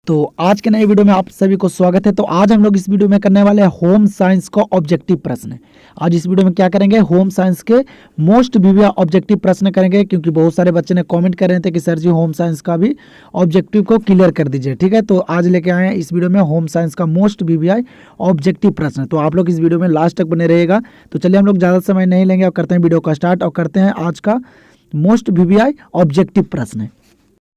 तो आज के नए वीडियो में आप सभी को स्वागत है। तो आज हम लोग इस वीडियो में करने वाले हैं होम साइंस का ऑब्जेक्टिव प्रश्न। आज इस वीडियो में क्या करेंगे, होम साइंस के मोस्ट वीविया ऑब्जेक्टिव प्रश्न करेंगे, क्योंकि बहुत सारे बच्चे ने कमेंट कर रहे थे कि सर जी होम साइंस का भी ऑब्जेक्टिव को क्लियर कर दीजिए। ठीक है, तो आज लेके आए हैं इस वीडियो में होम साइंस का मोस्ट वीविया ऑब्जेक्टिव प्रश्न। तो आप लोग इस वीडियो में लास्ट तक बने रहेगा। तो चलिए हम लोग ज़्यादा समय नहीं लेंगे और करते हैं वीडियो का स्टार्ट और करते हैं आज का मोस्ट वीविया ऑब्जेक्टिव प्रश्न।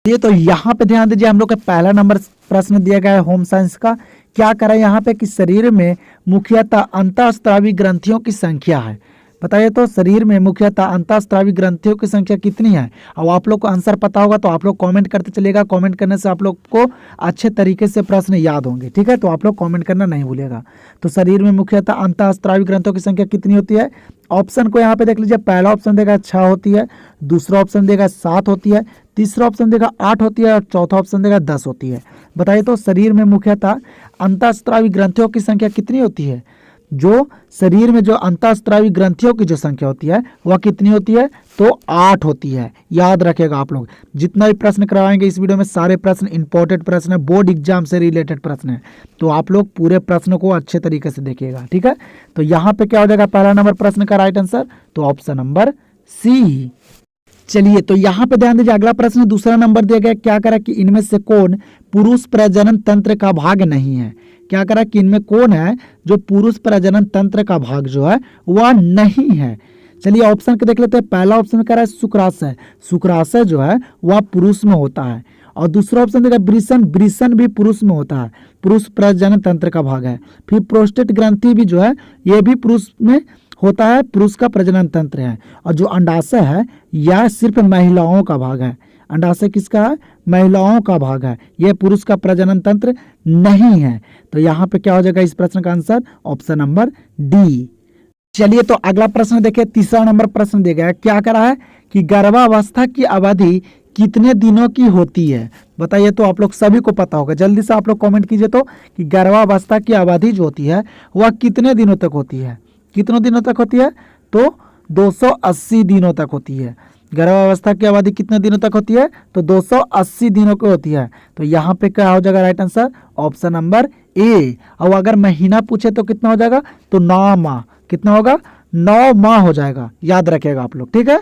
ये तो यहाँ पे ध्यान दीजिए, हम लोग का पहला नंबर प्रश्न दिया गया है होम साइंस का। क्या करें यहाँ पे कि शरीर में मुख्यतः अंतःस्रावी ग्रंथियों की संख्या है। बताइए तो शरीर में मुख्यतः अंतःस्रावी ग्रंथियों की संख्या कितनी है। अब आप लोग को आंसर पता होगा तो आप लोग कमेंट करते चलिएगा। कमेंट करने से आप लोग को अच्छे तरीके से प्रश्न याद होंगे। ठीक है, तो आप लोग कमेंट करना नहीं भूलिएगा। तो शरीर में मुख्यतः अंतःस्रावी ग्रंथियों की संख्या कितनी होती है। ऑप्शन को यहाँ पे देख लीजिए। पहला ऑप्शन देगा 6 होती है, दूसरा ऑप्शन देगा 7 होती है, तीसरा ऑप्शन देगा 8 होती है और चौथा ऑप्शन देगा 10 होती है। बताइए तो शरीर में मुख्यतः अंतःस्रावी ग्रंथियों की संख्या कितनी होती है। जो शरीर में जो अंतःस्रावी ग्रंथियों की जो संख्या होती है वह कितनी होती है, तो 8 होती है। याद रखेगा आप लोग, जितना भी प्रश्न करवाएंगे इस वीडियो में सारे प्रश्न इंपॉर्टेंट प्रश्न है, बोर्ड एग्जाम से रिलेटेड प्रश्न है। तो आप लोग पूरे प्रश्न को अच्छे तरीके से देखिएगा। ठीक है, तो यहाँ पे क्या हो जाएगा पहला नंबर प्रश्न का राइट आंसर, तो ऑप्शन नंबर सी। चलिए तो यहाँ पे ध्यान दीजिए, अगला प्रश्न दूसरा नंबर दिया गया। क्या करा कि इनमें से कौन पुरुष प्रजनन तंत्र का भाग नहीं है। क्या करा कि इनमें कौन है जो पुरुष प्रजनन तंत्र का भाग जो है वह नहीं है। चलिए ऑप्शन के देख लेते हैं। पहला ऑप्शन कह रहा है शुक्राशय। शुक्राशय जो है वह पुरुष में होता है। और दूसरा ऑप्शन देखा वृषण। वृषण भी पुरुष में होता है, पुरुष प्रजनन तंत्र का भाग है। फिर प्रोस्टेट ग्रंथि भी जो है ये भी पुरुष में होता है, पुरुष का प्रजनन तंत्र है। और जो अंडाशय है यह सिर्फ महिलाओं का भाग है। अंडाशय किसका है, महिलाओं का भाग है, यह पुरुष का प्रजनन तंत्र नहीं है। तो यहाँ पे क्या हो जाएगा इस प्रश्न का आंसर, ऑप्शन नंबर डी। चलिए तो अगला प्रश्न देखिए, तीसरा नंबर प्रश्न दिया गया। क्या करा है कि गर्भावस्था की अवधि कितने दिनों की होती है। बताइए तो आप लोग सभी को पता होगा, जल्दी से आप लोग कमेंट कीजिए तो कि गर्भावस्था की अवधि जो होती है वह कितने दिनों तक होती है। कितनों दिनों तक होती है, तो 280 दिनों तक होती है। गर्भावस्था की अवधि कितने दिनों तक होती है, तो 280 दिनों की होती है। तो यहाँ पे क्या हो जाएगा right answer, option number A. और अगर महीना पूछे तो कितना हो जाएगा, तो 9 माह। कितना होगा, 9 माह हो जाएगा। याद रखिएगा आप लोग। ठीक है,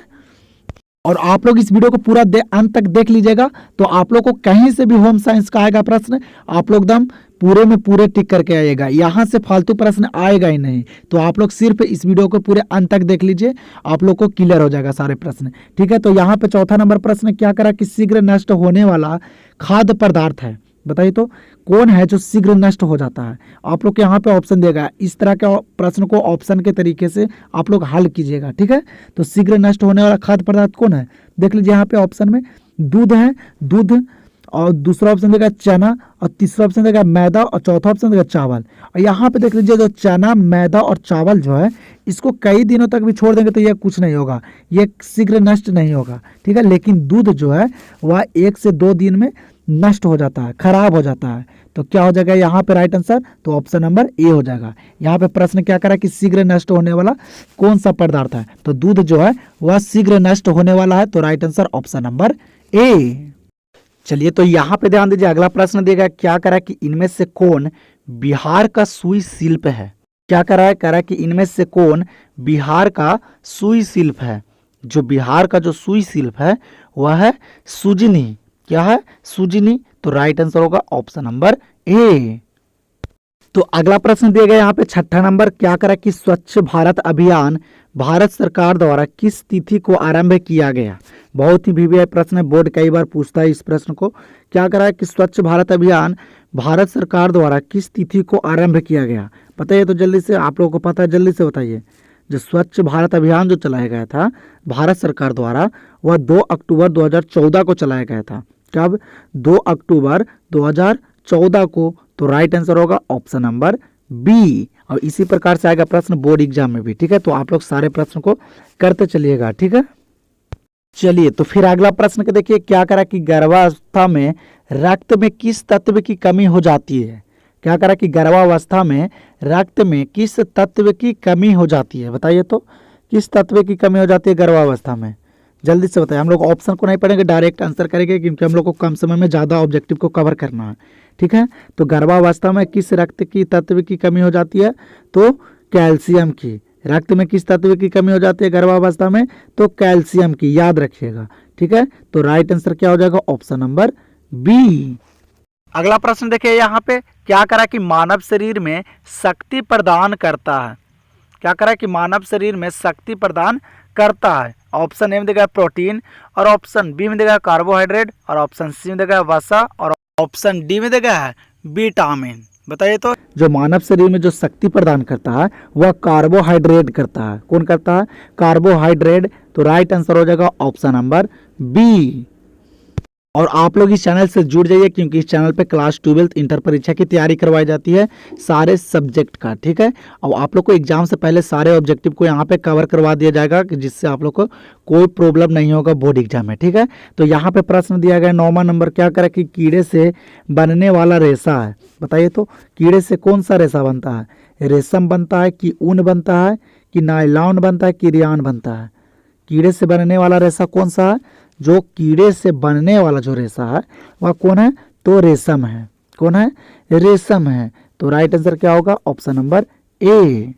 और आप लोग इस वीडियो को पूरा अंत तक देख लीजिएगा, तो आप लोग को कहीं से भी होम साइंस का आएगा प्रश्न, आप लोग एकदम पूरे में पूरे टिक करके आइएगा। यहाँ से फालतू प्रश्न आएगा ही नहीं। तो आप लोग सिर्फ इस वीडियो को पूरे अंत तक देख लीजिए, आप लोग को क्लियर हो जाएगा सारे प्रश्न। ठीक है, तो यहाँ पे चौथा नंबर प्रश्न क्या करा कि शीघ्र नष्ट होने वाला खाद्य पदार्थ है। बताइए तो कौन है जो शीघ्र नष्ट हो जाता है। आप लोग को यहाँ पे ऑप्शन देगा, इस तरह के प्रश्न को ऑप्शन के तरीके से आप लोग हल कीजिएगा। ठीक है, तो शीघ्र नष्ट होने वाला खाद्य पदार्थ कौन है, देख लीजिए यहाँ पे ऑप्शन में दूध है, दूध, और दूसरा ऑप्शन देगा चना, और तीसरा ऑप्शन देगा मैदा, और चौथा ऑप्शन देगा चावल। और यहाँ पे देख लीजिए जो चना, मैदा और चावल जो है इसको कई दिनों तक भी छोड़ देंगे तो ये कुछ नहीं होगा, ये शीघ्र नष्ट नहीं होगा। ठीक है, लेकिन दूध जो है वह 1 से 2 दिन में नष्ट हो जाता है, खराब हो जाता है। तो क्या हो जाएगा यहाँ पे राइट आंसर, तो ऑप्शन नंबर ए हो जाएगा। यहाँ पे प्रश्न क्या करा कि शीघ्र नष्ट होने वाला कौन सा पदार्थ है, तो दूध जो है वह शीघ्र नष्ट होने वाला है। तो right answer option number A. चलिए तो यहाँ पे ध्यान दीजिए, अगला प्रश्न दिया गया। क्या करा कि इनमें से कौन बिहार का सुई शिल्प है। क्या करा है, करा कि इनमें से कौन बिहार का सुई शिल्प है। जो बिहार का जो सुई शिल्प है वह है सुजनी। क्या है, सुजनी। तो राइट आंसर होगा ऑप्शन नंबर ए। तो अगला प्रश्न दिया गया यहाँ पे छठा नंबर। क्या करा कि स्वच्छ भारत अभियान भारत सरकार द्वारा किस तिथि को आरंभ किया गया। बहुत ही वीवीआई प्रश्न है, बोर्ड कई बार पूछता है इस प्रश्न को। क्या करा कि स्वच्छ भारत अभियान भारत सरकार द्वारा किस तिथि को आरंभ किया गया। बताइए तो जल्दी से, आप लोगों को पता है जल्दी से बताइए। जो स्वच्छ भारत अभियान जो चलाया गया था भारत सरकार द्वारा वह 2 अक्टूबर 2014 को चलाया गया था। कब, 2 अक्टूबर 2014 को। तो राइट आंसर होगा ऑप्शन नंबर बी। और इसी प्रकार से आएगा प्रश्न बोर्ड एग्जाम में भी। ठीक है, तो आप लोग सारे प्रश्न को करते चलिएगा। ठीक है, चलिए तो फिर अगला प्रश्न के देखिए। क्या करा कि गर्भावस्था में रक्त में किस तत्व की कमी हो जाती है। क्या करा कि गर्भावस्था में रक्त में किस तत्व की कमी हो जाती है। बताइए तो किस तत्व की कमी हो जाती है गर्भावस्था में। जल्दी से बताइए। हम लोग ऑप्शन को नहीं पढ़ेंगे, डायरेक्ट आंसर करेंगे क्योंकि हम लोग को कम समय में ज़्यादा ऑब्जेक्टिव को कवर करना है। ठीक है, तो गर्भावस्था में किस रक्त की तत्व की कमी हो जाती है? तो कैल्शियम की। रक्त में किस तत्व की कमी हो जाती है गर्भावस्था में? तो कैल्शियम की, याद रखिएगा। ठीक है, तो राइट आंसर क्या हो जाएगा? Option number B. अगला प्रश्न देखिए, यहाँ पे क्या करा कि मानव शरीर में शक्ति प्रदान करता है? क्या करा कि मानव शरीर में शक्ति प्रदान करता है? ऑप्शन ए में देगा प्रोटीन, और ऑप्शन बी में देगा कार्बोहाइड्रेट, और ऑप्शन सी में देगा वसा, और ऑप्शन डी में देगा है विटामिन। बताइए तो जो मानव शरीर में जो शक्ति प्रदान करता है वह कार्बोहाइड्रेट करता है। कौन करता है? कार्बोहाइड्रेट। तो राइट आंसर हो जाएगा ऑप्शन नंबर बी। और आप लोग इस चैनल से जुड़ जाइए क्योंकि इस चैनल पे क्लास 12th इंटर परीक्षा की तैयारी करवाई जाती है सारे सब्जेक्ट का। ठीक है, और आप लोग को एग्जाम से पहले सारे ऑब्जेक्टिव को यहाँ पे कवर करवा दिया जाएगा कि जिससे आप लोग को कोई प्रॉब्लम नहीं होगा बोर्ड एग्जाम में। ठीक है, तो यहाँ पे प्रश्न दिया गया 9वां नंबर, क्या करें कि कीड़े से बनने वाला रेशा है। बताइए तो कीड़े से कौन सा रेशा बनता है? रेशम बनता है कि ऊन बनता है कि नायलॉन बनता है कि रियान बनता है? कीड़े से बनने वाला रेशा कौन सा है? जो कीड़े से बनने वाला जो रेशा है वह कौन है? तो रेशम है। कौन है? रेशम है। तो राइट आंसर क्या होगा? Option number A.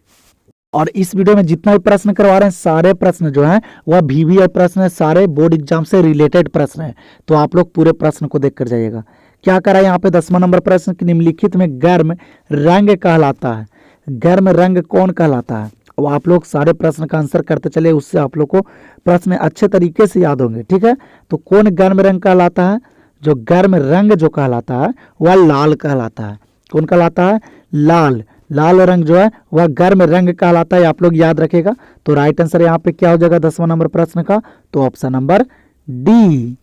और इस वीडियो में जितना भी प्रश्न करवा रहे हैं सारे प्रश्न जो हैं वह VVI प्रश्न है, सारे बोर्ड एग्जाम से रिलेटेड प्रश्न है। तो आप लोग पूरे प्रश्न को देख कर जाइएगा। क्या करा यहाँ पे 10वां नंबर प्रश्न कि निम्नलिखित में गर्म रंग कहलाता है? गर्म रंग कौन कहलाता है? अब आप लोग सारे प्रश्न का आंसर करते चले, उससे आप लोग को प्रश्न अच्छे तरीके से याद होंगे। ठीक है, तो कौन गर्म रंग कहलाता है? जो गर्म रंग जो कहलाता है वह लाल कहलाता है। कौन कहलाता है? लाल। लाल रंग जो है वह गर्म रंग कहलाता है, आप लोग याद रखेगा। तो राइट आंसर यहाँ पे क्या हो जाएगा 10वां नंबर प्रश्न का? तो ऑप्शन नंबर डी।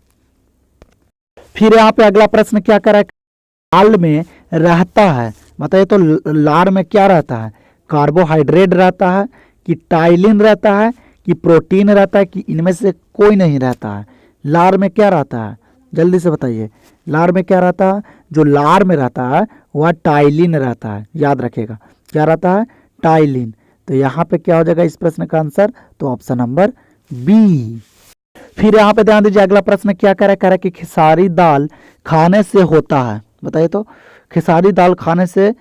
फिर यहाँ पे अगला प्रश्न क्या करा? लाल में रहता है। बताइए तो लाल में क्या रहता है? कार्बोहाइड्रेट रहता है कि टाइलिन रहता है कि प्रोटीन रहता है कि इनमें से कोई नहीं रहता है? लार में क्या रहता है? जल्दी से बताइए। लार में क्या रहता है? जो लार में रहता है वह टाइलिन रहता है, याद रखेगा। क्या रहता है? टाइलिन। तो यहाँ पे क्या हो जाएगा इस प्रश्न का आंसर? तो ऑप्शन नंबर बी। फिर यहाँ पे ध्यान दीजिए, अगला प्रश्न क्या करा कि खेसारी दाल खाने से होता है। बताइए तो खेसारी दाल खाने से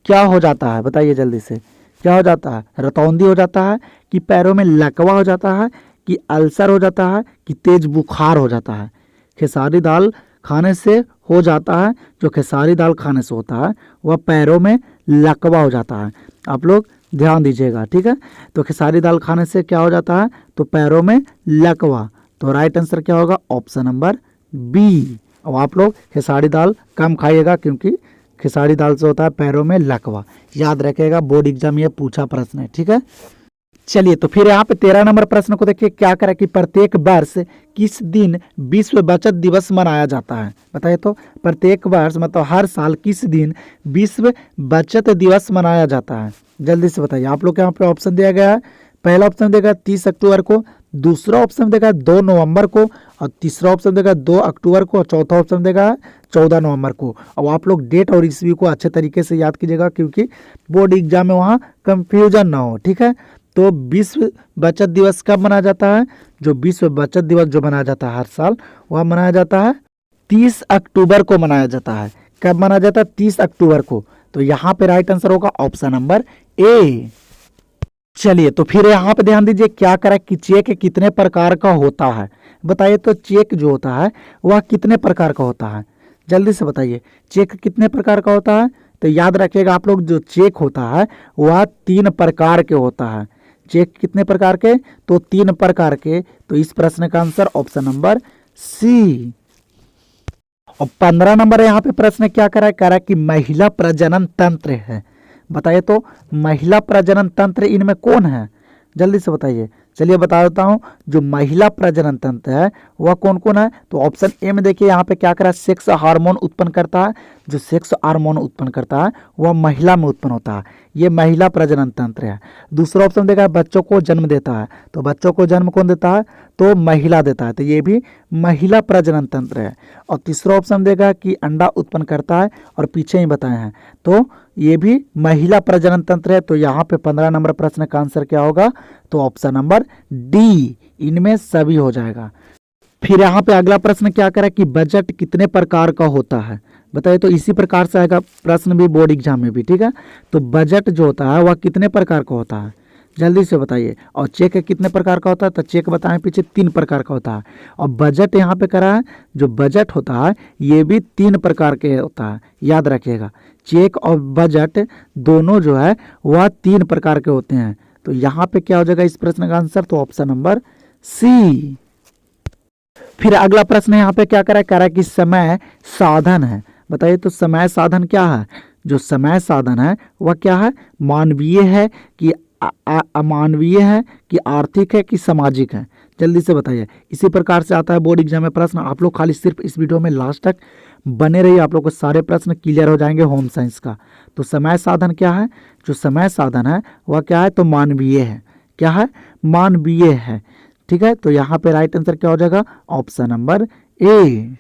क्या हो जाता है? बताइए जल्दी से। क्या हो जाता है? रतौंधी हो जाता है कि पैरों में लकवा हो जाता है कि अल्सर हो जाता है कि तेज बुखार हो जाता है? खेसारी दाल खाने से हो जाता है, जो खेसारी दाल खाने से होता है वह पैरों में लकवा हो जाता है। आप लोग ध्यान दीजिएगा। ठीक है, तो खेसारी दाल खाने से क्या हो जाता है? तो पैरों में लकवा। तो राइट आंसर क्या होगा? Option number B. अब आप लोग खेसारी दाल कम खाइएगा क्योंकि खेसारी दाल से होता है पैरों में लकवा, याद रखेगा। बोर्ड एग्जाम ये पूछा प्रश्न है। ठीक है, चलिए तो फिर यहाँ पे 13 नंबर प्रश्न को देखिए, क्या करा कि प्रत्येक वर्ष किस दिन विश्व बचत दिवस मनाया जाता है? बताइए तो प्रत्येक वर्ष मतलब हर साल किस दिन विश्व बचत दिवस मनाया जाता है? जल्दी से बताइए। आप लोग के यहाँ पे ऑप्शन दिया गया है। पहला ऑप्शन देगा 30 अक्टूबर को, दूसरा ऑप्शन देगा 2 नवंबर को, और तीसरा ऑप्शन देगा 2 अक्टूबर को, और चौथा ऑप्शन देगा 14 नवंबर को। अब आप लोग डेट और ईस्वी को अच्छे तरीके से याद कीजिएगा क्योंकि बोर्ड एग्जाम में वहाँ कंफ्यूजन ना हो। ठीक है, तो विश्व बचत दिवस कब मनाया जाता है? जो विश्व बचत दिवस जो मनाया जाता है हर साल वह मनाया जाता है 30 अक्टूबर को मनाया जाता है। कब मनाया जाता है? 30 अक्टूबर को। तो यहाँ पे राइट आंसर होगा ऑप्शन नंबर ए। चलिए तो फिर यहाँ पे ध्यान दीजिए, क्या करा कि चेक कितने प्रकार का होता है? बताइए तो चेक जो होता है वह कितने प्रकार का होता है? जल्दी से बताइए। चेक कितने प्रकार का होता है? तो याद रखिएगा आप लोग, जो चेक होता है वह 3 प्रकार के होता है। चेक कितने प्रकार के? तो 3 प्रकार के। तो इस प्रश्न का आंसर ऑप्शन नंबर सी। और 15 नंबर यहाँ पे प्रश्न क्या करा कि महिला प्रजनन तंत्र है। बताइए तो महिला प्रजनन तंत्र इनमें कौन है? जल्दी से बताइए। चलिए बता देता हूँ, जो महिला प्रजनन तंत्र है वह कौन कौन है? तो ऑप्शन ए में देखिए यहाँ पे क्या करा, सेक्स हार्मोन उत्पन्न करता है। जो सेक्स हार्मोन उत्पन्न करता है वह महिला में उत्पन्न होता है, ये महिला प्रजनन तंत्र है। दूसरा ऑप्शन देखा है बच्चों को जन्म देता है, तो बच्चों को जन्म कौन देता है? तो महिला देता है, तो ये भी महिला प्रजनन तंत्र है। और तीसरा ऑप्शन देगा कि अंडा उत्पन्न करता है, और पीछे ही बताए हैं, तो ये भी महिला प्रजनन तंत्र है। तो यहाँ पे 15 नंबर प्रश्न का आंसर क्या होगा? तो ऑप्शन नंबर डी, इनमें सभी हो जाएगा। फिर यहाँ पे अगला प्रश्न क्या करा कि बजट कितने प्रकार का होता है? बताइए। तो इसी प्रकार से आएगा प्रश्न भी बोर्ड एग्जाम में भी, ठीक है। तो बजट जो होता है वह कितने प्रकार का होता है? जल्दी से बताइए। और चेक कितने प्रकार का होता है? तो चेक बताएं पीछे 3 प्रकार का होता है। और बजट यहाँ पे करा है, जो बजट होता है ये भी 3 प्रकार के होता है, याद रखिएगा। चेक और बजट दोनों जो है वह 3 प्रकार के होते हैं। तो यहाँ पे क्या हो जाएगा इस प्रश्न का आंसर? तो ऑप्शन नंबर सी। फिर अगला प्रश्न यहाँ पे क्या करा कि समय साधन है। बताइए। तो समय साधन क्या है? जो समय साधन है वह क्या है? मानवीय है कि अमानवीय है कि आर्थिक है कि सामाजिक है? जल्दी से बताइए। इसी प्रकार से आता है बोर्ड एग्जाम में प्रश्न। आप लोग खाली सिर्फ इस वीडियो में लास्ट तक बने रहिए, आप लोग को सारे प्रश्न क्लियर हो जाएंगे होम साइंस का। तो समय साधन क्या है? जो समय साधन है वह क्या है? तो मानवीय है। क्या है? मानवीय है, ठीक है। तो यहाँ पे राइट आंसर क्या हो जाएगा? Option number A.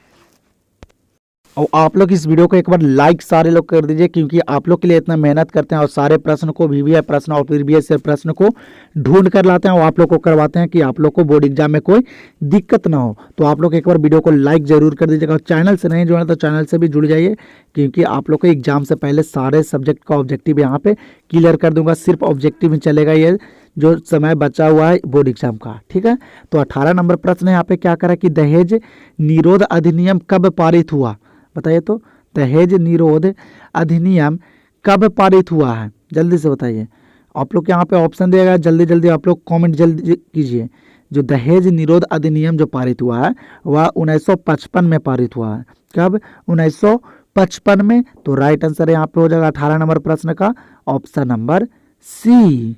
और आप लोग इस वीडियो को एक बार लाइक सारे लोग कर दीजिए, क्योंकि आप लोग के लिए इतना मेहनत करते हैं और सारे प्रश्न को VVI प्रश्न और प्रीवियस ईयर प्रश्न को ढूंढ कर लाते हैं और आप लोग को करवाते हैं कि आप लोग को बोर्ड एग्जाम में कोई दिक्कत ना हो। तो आप लोग एक बार वीडियो को लाइक जरूर कर दीजिएगा। और चैनल से नहीं जुड़ा तो चैनल से भी जुड़ जाइए, क्योंकि आप लोग को एग्जाम से पहले सारे सब्जेक्ट का ऑब्जेक्टिव यहाँ पे क्लियर कर दूंगा। सिर्फ ऑब्जेक्टिव ही चलेगा ये जो समय बचा हुआ है बोर्ड एग्जाम का, ठीक है। तो 18 नंबर प्रश्न यहाँ पे क्या करा कि दहेज निरोध अधिनियम कब पारित हुआ? बताइए। तो दहेज निरोध अधिनियम कब पारित हुआ है? जल्दी से बताइए। आप लोग यहाँ पे ऑप्शन दिया गया, जल्दी जल्दी आप लोग कमेंट जल्दी कीजिए। जो दहेज निरोध अधिनियम जो पारित हुआ है वह 1955 में पारित हुआ है। कब? 1955 में। तो राइट आंसर यहाँ पे हो जाएगा 18 नंबर प्रश्न का ऑप्शन नंबर सी।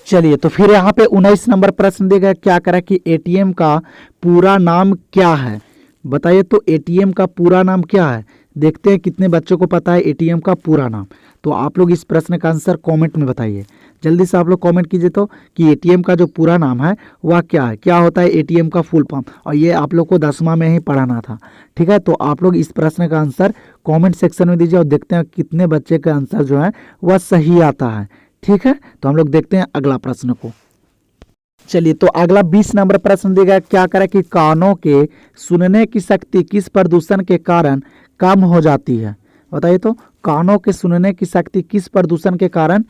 चलिए। तो फिर यहाँ पे 19 नंबर प्रश्न दिया गया, क्या करा कि ATM का पूरा नाम क्या है? बताइए। तो ATM का पूरा नाम क्या है? देखते हैं कितने बच्चों को पता है ATM का पूरा नाम। तो आप लोग इस प्रश्न का आंसर कमेंट में बताइए। जल्दी से आप लोग कमेंट कीजिए तो कि ATM का जो पूरा नाम है वह क्या है? क्या होता है ATM का फुल फॉर्म? और ये आप लोग को 10वां में ही पढ़ाना था, ठीक है। तो आप लोग इस प्रश्न का आंसर कॉमेंट सेक्शन में दीजिए और देखते हैं कितने बच्चे का आंसर जो है वह सही आता है, ठीक है। तो हम लोग देखते हैं अगला प्रश्न को। चलिए। तो अगला 20 नंबर प्रश्न दिया गया, क्या करें कि कानों के सुनने की शक्ति किस प्रदूषण के कारण कम हो जाती है? बताइए। तो कानों के सुनने की शक्ति किस प्रदूषण के कारण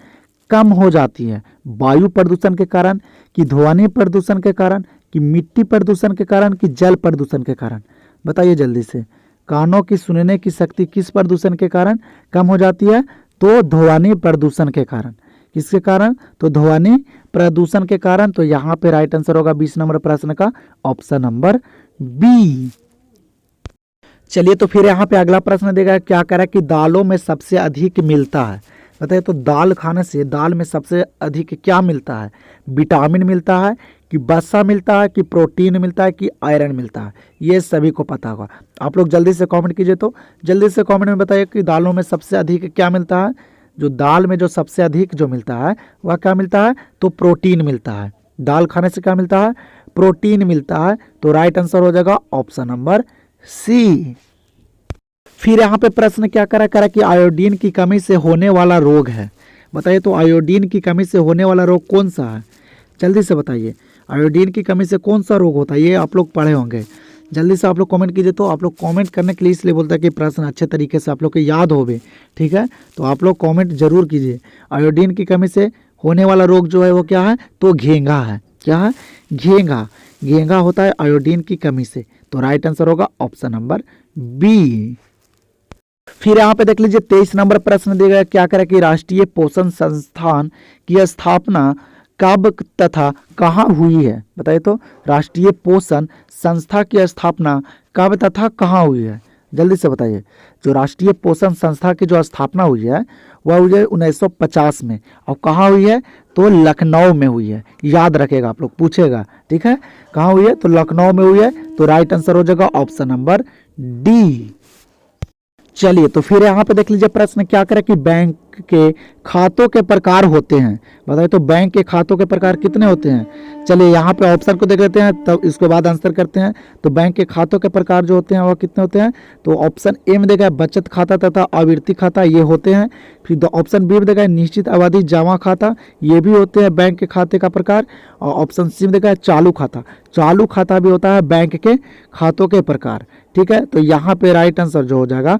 कम हो जाती है? वायु प्रदूषण के कारण, कि ध्वनि प्रदूषण के कारण, कि मिट्टी प्रदूषण के कारण, कि जल प्रदूषण के कारण? बताइए जल्दी से। कानों की सुनने की शक्ति किस प्रदूषण के कारण कम हो जाती है? तो ध्वनि प्रदूषण के कारण। किसके कारण? तो ध्वनि प्रदूषण के कारण। तो यहाँ पे राइट आंसर होगा 20 नंबर प्रश्न का ऑप्शन नंबर बी। चलिए। तो फिर यहाँ पे अगला प्रश्न देगा, क्या करा कि दालों में सबसे अधिक मिलता है? बताइए। तो दाल खाने से दाल में सबसे अधिक क्या मिलता है? विटामिन मिलता है, कि वसा मिलता है, कि प्रोटीन मिलता है, कि आयरन मिलता है? ये सभी को पता होगा। आप लोग जल्दी से कमेंट कीजिए। तो जल्दी से कमेंट में बताइए कि दालों में सबसे अधिक क्या मिलता है? जो दाल में जो सबसे अधिक जो मिलता है वह क्या मिलता है? तो प्रोटीन मिलता है। दाल खाने से क्या मिलता है? प्रोटीन मिलता है। तो राइट आंसर हो जाएगा ऑप्शन नंबर सी। फिर यहाँ पे प्रश्न क्या करा कि आयोडीन की कमी से होने वाला रोग है। बताइए। तो आयोडीन की कमी से होने वाला रोग कौन सा है? जल्दी से बताइए। आयोडीन की कमी से कौन सा रोग होता है? ये आप लोग पढ़े होंगे। जल्दी से आप लोग कमेंट कीजिए। तो आप लोग कमेंट करने के लिए इसलिए बोलता है कि प्रश्न अच्छे तरीके से आप लोग को याद होवे, ठीक है। तो आप लोग कमेंट जरूर कीजिए। आयोडीन की कमी से होने वाला रोग जो है वो क्या है? तो घेंघा है। क्या है? घेंघा। घेंघा होता है आयोडीन की कमी से। तो राइट आंसर होगा ऑप्शन नंबर बी। फिर यहाँ पे देख लीजिए 23 नंबर प्रश्न दिया गया, क्या करें कि राष्ट्रीय पोषण संस्थान की स्थापना कब तथा कहाँ हुई है? बताइए। तो राष्ट्रीय पोषण संस्था की स्थापना कब तथा कहाँ हुई है? जल्दी से बताइए। जो राष्ट्रीय पोषण संस्था की जो स्थापना हुई है वह हुई है 1950 में। और कहाँ हुई है? तो लखनऊ में हुई है। याद रखेगा, आप लोग पूछेगा, ठीक है। कहाँ हुई है? तो लखनऊ में हुई है। तो राइट आंसर हो जाएगा ऑप्शन नंबर डी। चलिए। तो फिर यहाँ पे देख लीजिए प्रश्न, क्या करें कि बैंक के खातों के प्रकार होते हैं? बताइए तो बैंक के खातों के प्रकार कितने होते हैं? चलिए यहाँ पे ऑप्शन को देख लेते हैं, तब इसके बाद आंसर करते हैं। तो बैंक के खातों के प्रकार जो होते हैं वह कितने होते हैं? तो ऑप्शन ए में देखा है बचत खाता तथा आवर्ती खाता, ये होते हैं। फिर ऑप्शन बी में देखा है निश्चित अवधि जमा खाता, ये भी होते हैं बैंक के खाते का प्रकार। और ऑप्शन सी में देखा है चालू खाता, चालू खाता भी होता है बैंक के खातों के प्रकार। ठीक है, तो यहाँ पे राइट आंसर जो हो जाएगा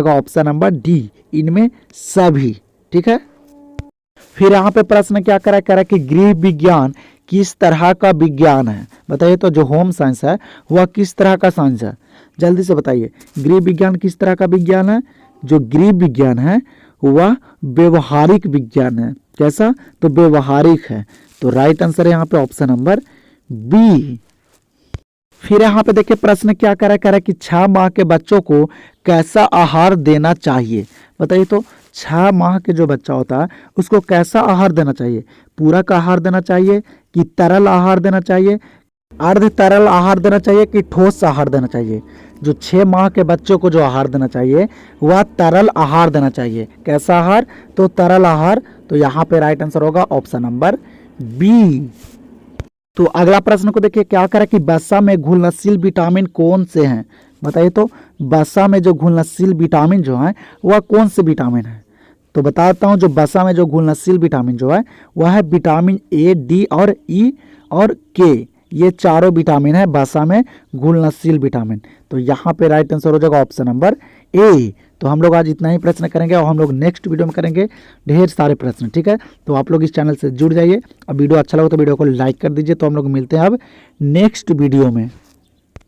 ऑप्शन नंबर डी, इनमें सभी। ठीक है, फिर यहाँ पे प्रश्न क्या कह रहा है कि गृह विज्ञान किस तरह का विज्ञान है? बताइए तो जो होम साइंस है वह किस तरह का साइंस है? जल्दी से बताइए, गृह विज्ञान किस तरह का विज्ञान है? जो गृह विज्ञान है वह व्यवहारिक विज्ञान है। कैसा? तो व्यवहारिक है। तो राइट आंसर है यहाँ पे ऑप्शन नंबर बी। फिर यहाँ पे देखिए प्रश्न क्या कह रहा है कि 6 माह के बच्चों को कैसा आहार देना चाहिए? बताइए तो 6 माह के जो बच्चा होता है उसको कैसा आहार देना चाहिए? पूरक आहार देना चाहिए कि तरल आहार देना चाहिए, अर्ध तरल आहार देना चाहिए कि ठोस आहार देना चाहिए? जो 6 माह के बच्चों को जो आहार देना चाहिए वह तरल आहार देना चाहिए। कैसा आहार? तो तरल आहार। तो यहाँ पे राइट आंसर होगा ऑप्शन नंबर बी। तो अगला प्रश्न को देखिए क्या करें कि वसा में घुलनशील विटामिन कौन से हैं? बताइए तो वसा में जो घुलनशील विटामिन जो है वह कौन से विटामिन है? तो बताता हूँ, जो वसा में जो घुलनशील विटामिन जो है वह है विटामिन ए, डी और ई और के। ये चारों विटामिन है वसा में घुलनशील विटामिन। तो यहाँ पे राइट आंसर हो जाएगा ऑप्शन नंबर ए। तो हम लोग आज इतना ही प्रश्न करेंगे और हम लोग नेक्स्ट वीडियो में करेंगे ढेर सारे प्रश्न। ठीक है, तो आप लोग इस चैनल से जुड़ जाइए और वीडियो अच्छा लगा तो वीडियो को लाइक कर दीजिए। तो हम लोग मिलते हैं अब नेक्स्ट वीडियो में।